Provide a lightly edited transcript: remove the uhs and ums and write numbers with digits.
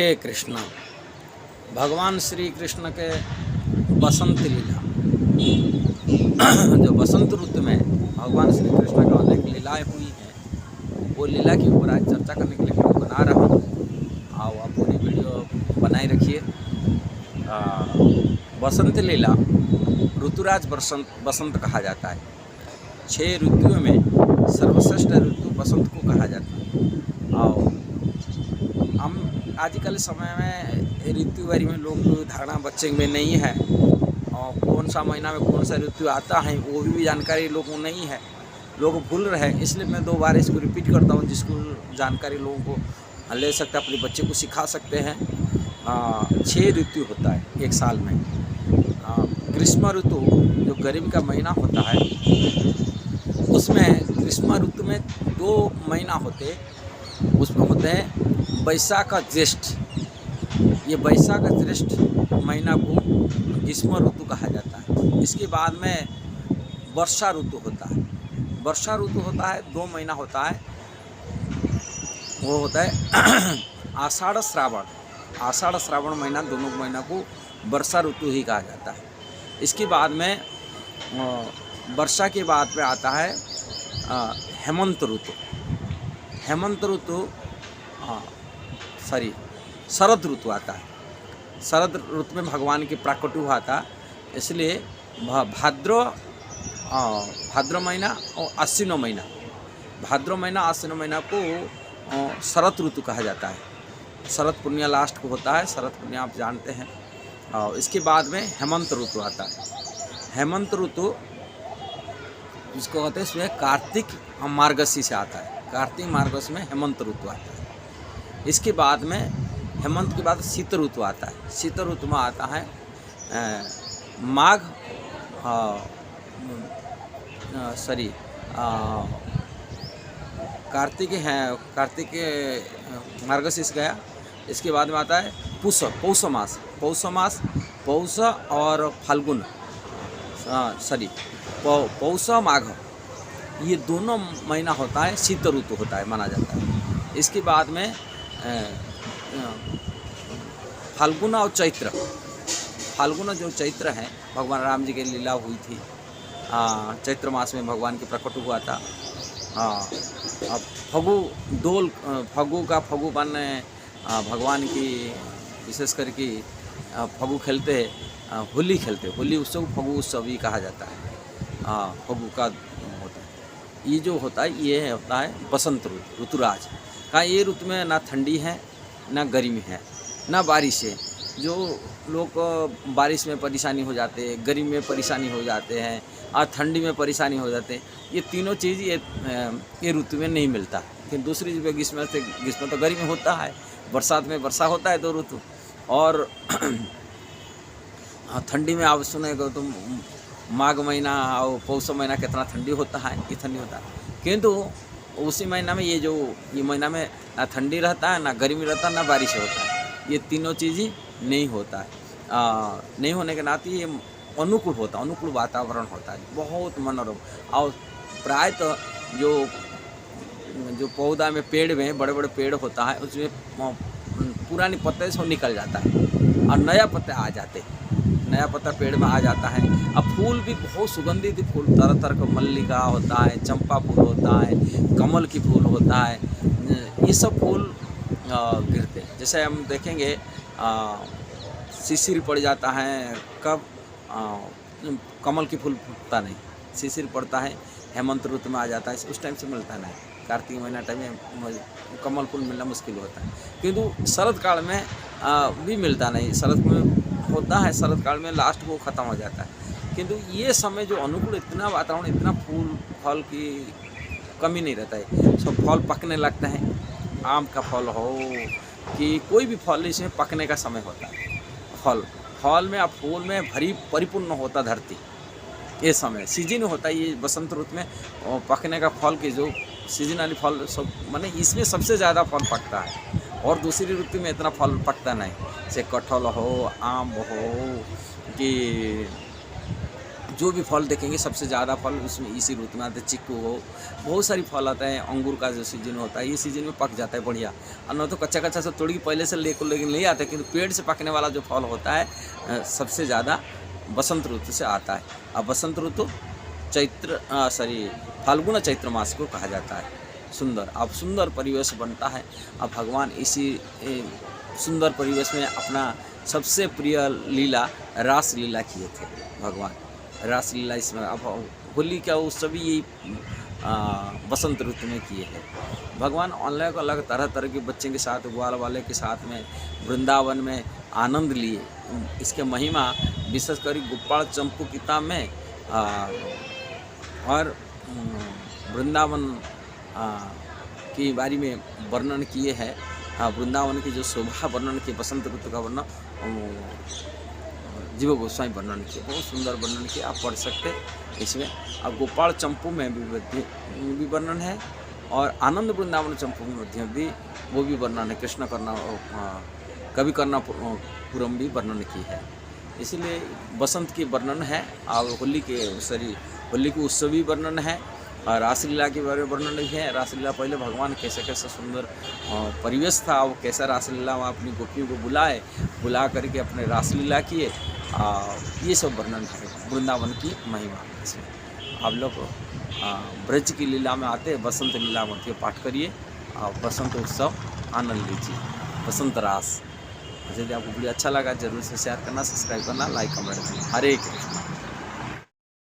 हे कृष्ण। भगवान श्री कृष्ण के बसंत लीला जो बसंत ऋतु में भगवान श्री कृष्ण का अनेक लीलाएं हुई हैं, वो लीला के ऊपर आज चर्चा करने के लिए वीडियो बना रहा हूँ। आओ आप पूरी वीडियो बनाए रखिए। बसंत लीला ऋतुराज बसंत कहा जाता है। 6 ऋतुओं में सर्वश्रेष्ठ ऋतु बसंत को कहा जाता है। आओ हम आजकल समय में ऋतुवारी में लोग धारणा बच्चे में नहीं है, और कौन सा महीना में कौन सा ऋतु आता है वो भी जानकारी लोगों को नहीं है, लोग भूल रहे हैं। इसलिए मैं 2 बार इसको रिपीट करता हूँ, जिसको जानकारी लोगों को ले सकते हैं, अपने बच्चे को सिखा सकते हैं। 6 ऋतु होता है एक साल में। ग्रीष्म ऋतु जो गर्मी का महीना होता है, उसमें ग्रीष्म ऋतु में 2 महीना होते, उसमें होते हैं वैशाख ज्येष्ठ। ये वैशाख ज्येष्ठ महीना को ग्रीष्म ऋतु कहा जाता है। इसके बाद में वर्षा ऋतु होता है। वर्षा ऋतु होता है 2 महीना होता है, वो होता है आषाढ़ श्रावण। आषाढ़ श्रावण महीना, दोनों महीना को वर्षा ऋतु ही कहा जाता है। इसके बाद में वर्षा के बाद में आता है हेमंत ऋतु। हेमंत ऋतु शरद ऋतु आता है। शरद ऋतु में भगवान की प्राकट्य हुआ था, इसलिए भाद्र महीना और आश्विन महीना, भाद्र महीना आश्विन महीना को शरद ऋतु कहा जाता है। शरद पूर्णिमा लास्ट को होता है, शरद पूर्णिमा आप जानते हैं। और इसके बाद में हेमंत ऋतु आता है। हेमंत ऋतु जिसको कहते हैं, इसमें कार्तिक मार्गशी से आता है। कार्तिक मार्गशी में हेमंत ऋतु आता है। इसके बाद में हेमंत के बाद शीत ऋतु आता है। शीत ऋतु में आता है माघ कार्तिक मार्गशीर्ष गया। इसके बाद में आता है पौष मास। पौष और फाल्गुन, पौष माघ, ये दोनों महीना होता है शीत ऋतु होता है, माना जाता है। इसके बाद में फाल्गुन और चैत्र। फाल्गुन जो चैत्र है, भगवान राम जी की लीला हुई थी। चैत्र मास में भगवान की प्रकट हुआ था। फगु का फगुपन भगवान की विशेष करके फगु खेलते हैं, होली उत्सव फगु उत्सव भी कहा जाता है। फगु का होता है। ये जो होता है, ये होता है बसंत ऋतु, ऋतुराज का। ये ऋतु में ना ठंडी है ना गर्मी है ना बारिश है। जो लोग बारिश में परेशानी हो जाते हैं, गर्मी में परेशानी हो जाते हैं और ठंडी में परेशानी हो जाते हैं, ये तीनों चीज़ ये ऋतु में नहीं मिलता। लेकिन दूसरी जो ग्रीष्म तो गर्मी होता है, बरसात में वर्षा होता है, 2 ऋतु। और ठंडी में आप सुनेगा तो माघ महीना और पौष महीना कितना ठंडी होता है, ये ठंडी होता है। किंतु उसी महीना में ये महीना में ना ठंडी रहता है, ना गर्मी रहता है, ना बारिश होता है। ये तीनों चीज़ ही नहीं होता है। नहीं होने के नाते ये अनुकूल होता है, अनुकूल वातावरण होता है, बहुत मनोरम। और प्रायतः जो पौधा में पेड़ में बड़े बड़े पेड़ होता है, उसमें पुरानी पत्ते से निकल जाता है और नया पत्ते आ जाते हैं। नया पत्ता पेड़ में आ जाता है। अब फूल भी बहुत सुगंधित फूल, तरह तरह का मल्लिका होता है, चंपा फूल होता है, कमल की फूल होता है, ये सब फूल गिरते हैं। जैसे हम देखेंगे शिशिर पड़ जाता है, कब कमल की फूल फूटता नहीं, शिशिर पड़ता है हेमंत ऋतु में आ जाता है, उस टाइम से मिलता नहीं। कार्तिक महीना टाइम में कमल फूल मिलना मुश्किल होता है। किंतु शरद काल में भी मिलता नहीं। शरद में होता है, शरद काल में लास्ट वो ख़त्म हो जाता है। किंतु ये समय जो अनुकूल, इतना वातावरण, इतना फूल फल की कमी नहीं रहता है। सब फल पकने लगता है। आम का फल हो कि कोई भी फल, इसमें पकने का समय होता है। फल में और फूल में परिपूर्ण होता धरती। ये समय सीजन होता है, ये बसंत ऋतु में पकने का फल की जो सीजनली फल सब, माने इसमें सबसे ज़्यादा फल पकता है। और दूसरी ऋतु में इतना फल पकता नहीं। जैसे कटहल हो, आम हो कि जो भी फल देखेंगे सबसे ज़्यादा फल उसमें इसी ऋतु में आते हैं। चीकू हो, बहुत सारी फल आता है। अंगूर का जो सीजन होता है ये सीजन में पक जाता है बढ़िया, और न तो कच्चा कच्चा सब तोड़ के पहले से लेकिन नहीं आता है, किंतु पेड़ से पकने वाला जो फल होता है सबसे ज़्यादा बसंत ऋतु से आता है। अब बसंत ऋतु फाल्गुन चैत्र मास को कहा जाता है। अब सुंदर परिवेश बनता है। अब भगवान इसी सुंदर परिवेश में अपना सबसे प्रिय लीला रास लीला किए थे। भगवान रास लीला इसमें, अब होली का उत्सव भी यही बसंत ऋतु में किए हैं। भगवान अलग अलग तरह तरह के बच्चे के साथ, ग्वाल वाले के साथ में वृंदावन में आनंद लिए। इसके महिमा विशेषकर गोपाल चंपू किताब में और वृंदावन की बारी में वर्णन किए हैं। वृंदावन की जो शोभा वर्णन किए, बसंत ऋतु का वर्णन जीव गोस्वामी वर्णन किए, बहुत सुंदर वर्णन किए, आप पढ़ सकते हैं इसमें। अब गोपाल चंपू में भी वर्णन है, और आनंद वृंदावन चंपू में भी वो भी वर्णन है। कृष्ण करना कवि कर्णापुरम भी वर्णन की है। इसलिए बसंत की वर्णन है, और होली के उत्सव भी वर्णन है, और रासलीला के बारे में वर्णन भी है। रासलीला पहले भगवान कैसे कैसे सुंदर परिवेश था, वो कैसा रासलीला वहाँ अपनी गोपियों को बुला करके अपने रासलीला किए, ये सब वर्णन है वृंदावन की महिमा। इसमें आप लोग ब्रज की लीला में आते, बसंत लीला में पाठ करिए, और बसंत उत्सव आनंद लीजिए, बसंत रास। यदि आपको वीडियो अच्छा लगा जरूर से शेयर करना, सब्सक्राइब करना, लाइक कमेंट करना। हरे कृष्ण।